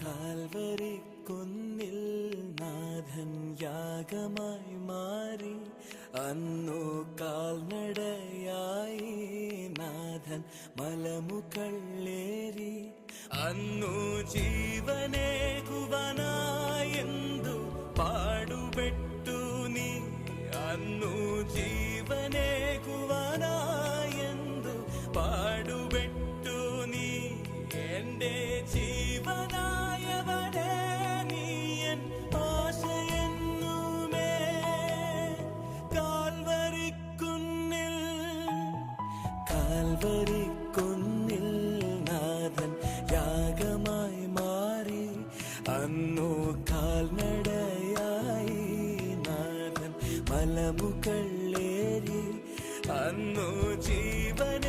Calvary കുന്നിൽ നാഥൻ യാഗമായി മാറി. അന്നു കാൽനടയായി നാഥൻ മലമുകളേറി. അന്നു ജീവനേകുവാനായെന്തു പാടുപെട്ടു നീ. അന്നു ജീവനേകുവാനായെന്തു പാടുപെട്ടു നീ. എന്റെ ജീവനായവനെ നീയൻ ആശയെന്നുമേ. കാൽവരിക്കുന്നിൽ കാൽവരിക്കുന്നിൽ നാഥൻ യാഗമായി മാറി. അന്നു കാൽനടയായി നാഥൻ മലമുകളേറി. അന്നു ജീവൻ